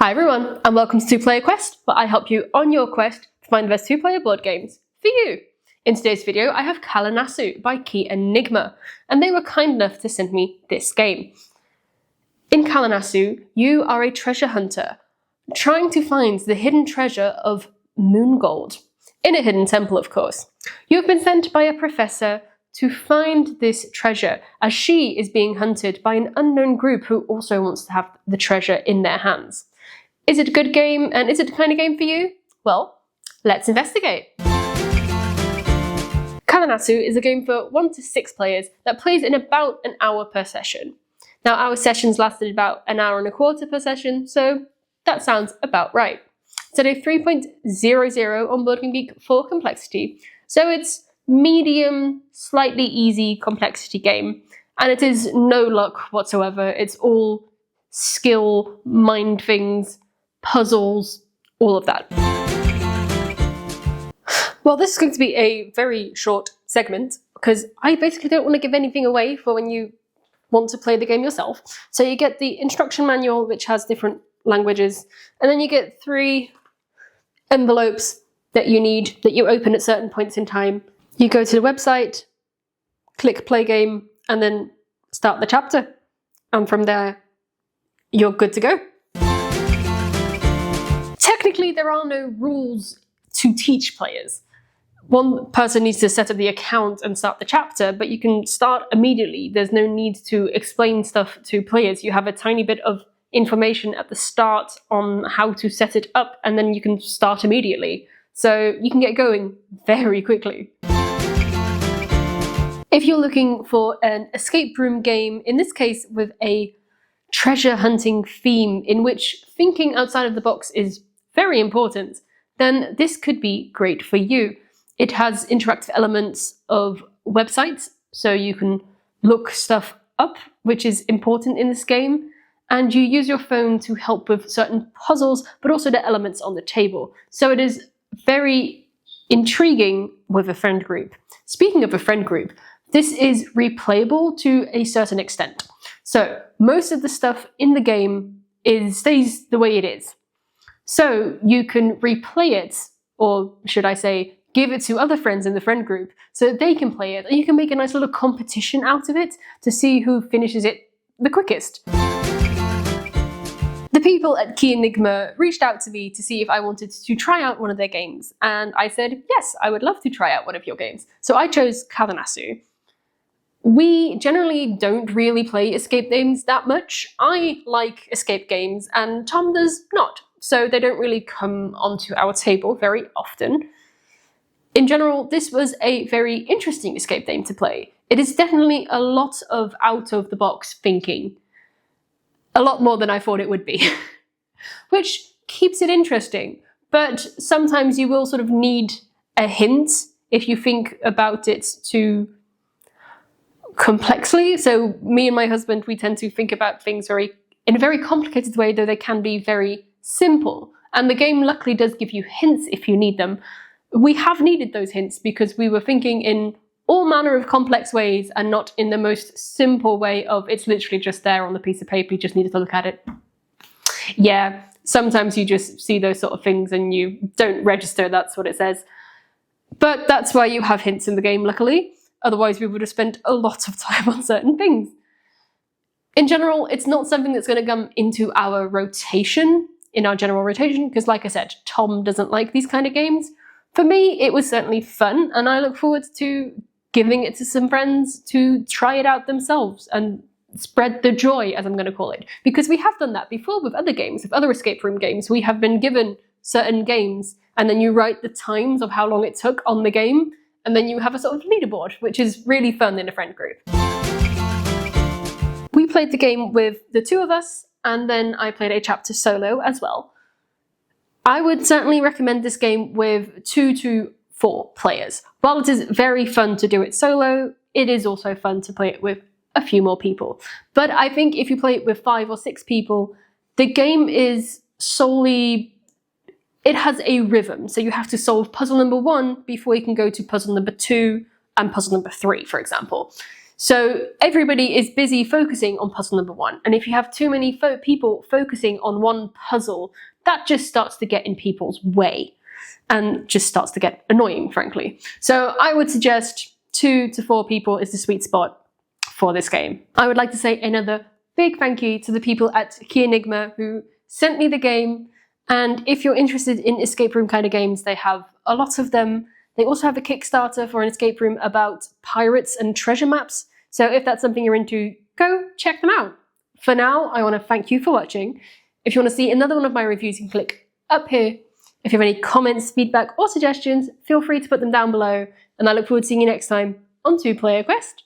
Hi everyone, and welcome to Two-Player Quest, where I help you on your quest to find the best two-player board games for you. In today's video, I have Kalinasu by Key Enigma, and they were kind enough to send me this game. In Kalinasu, you are a treasure hunter, trying to find the hidden treasure of moon gold, in a hidden temple of course. You have been sent by a professor to find this treasure, as she is being hunted by an unknown group who also wants to have the treasure in their hands. Is it a good game, and is it the kind of game for you? Well, let's investigate. Kalinasu is a game for 1 to 6 players that plays in about an hour per session. Now, our sessions lasted about an hour and a quarter per session, so that sounds about right. It's at a 3.00 on Board Game Geek for complexity, so it's medium, slightly easy complexity game, and it is no luck whatsoever. It's all skill, mind things, puzzles, all of that. Well, this is going to be a very short segment because I basically don't want to give anything away for when you want to play the game yourself. So you get the instruction manual, which has different languages, and then you get 3 envelopes that you need, that you open at certain points in time. You go to the website, click play game, and then start the chapter. And from there, you're good to go. Technically, there are no rules to teach players. One person needs to set up the account and start the chapter, but you can start immediately. There's no need to explain stuff to players. You have a tiny bit of information at the start on how to set it up, and then you can start immediately. So you can get going very quickly. If you're looking for an escape room game, in this case with a treasure hunting theme in which thinking outside of the box is very important, then this could be great for you. It has interactive elements of websites, so you can look stuff up, which is important in this game, and you use your phone to help with certain puzzles, but also the elements on the table. So it is very intriguing with a friend group. Speaking of a friend group, this is replayable to a certain extent. So most of the stuff in the game stays the way it is. So you can replay it, or should I say, give it to other friends in the friend group so that they can play it. And you can make a nice little competition out of it to see who finishes it the quickest. The people at Key Enigma reached out to me to see if I wanted to try out one of their games. And I said, yes, I would love to try out one of your games. So I chose Kalinasu. We generally don't really play escape games that much. I like escape games and Tom does not, so they don't really come onto our table very often. In general, this was a very interesting escape game to play. It is definitely a lot of out-of-the-box thinking. A lot more than I thought it would be. Which keeps it interesting, but sometimes you will sort of need a hint if you think about it too complexly. So me and my husband, we tend to think about things in a very complicated way, though they can be very simple. And the game luckily does give you hints if you need them. We have needed those hints because we were thinking in all manner of complex ways and not in the most simple way of it's literally just there on the piece of paper, you just needed to look at it. Yeah, sometimes you just see those sort of things and you don't register that's what it says. But that's why you have hints in the game, luckily. Otherwise, we would have spent a lot of time on certain things. In general, it's not something that's going to come into our rotation, in our general rotation, because like I said, Tom doesn't like these kind of games. For me, it was certainly fun, and I look forward to giving it to some friends to try it out themselves and spread the joy, as I'm going to call it. Because we have done that before with other games, with other escape room games. We have been given certain games, and then you write the times of how long it took on the game, and then you have a sort of leaderboard, which is really fun in a friend group. We played the game with the 2 of us, and then I played a chapter solo as well. I would certainly recommend this game with 2 to 4 players. While it is very fun to do it solo, it is also fun to play it with a few more people. But I think if you play it with 5 or 6 people, the game is solely... It has a rhythm, so you have to solve puzzle number 1 before you can go to puzzle number 2 and puzzle number 3, for example. So everybody is busy focusing on puzzle number 1. And if you have too many people focusing on one puzzle, that just starts to get in people's way and just starts to get annoying, frankly. So I would suggest 2 to 4 people is the sweet spot for this game. I would like to say another big thank you to the people at Key Enigma who sent me the game. And if you're interested in escape room kind of games, they have a lot of them. They also have a Kickstarter for an escape room about pirates and treasure maps. So if that's something you're into, go check them out. For now, I want to thank you for watching. If you want to see another one of my reviews, you can click up here. If you have any comments, feedback, or suggestions, feel free to put them down below. And I look forward to seeing you next time on 2 Player Quest.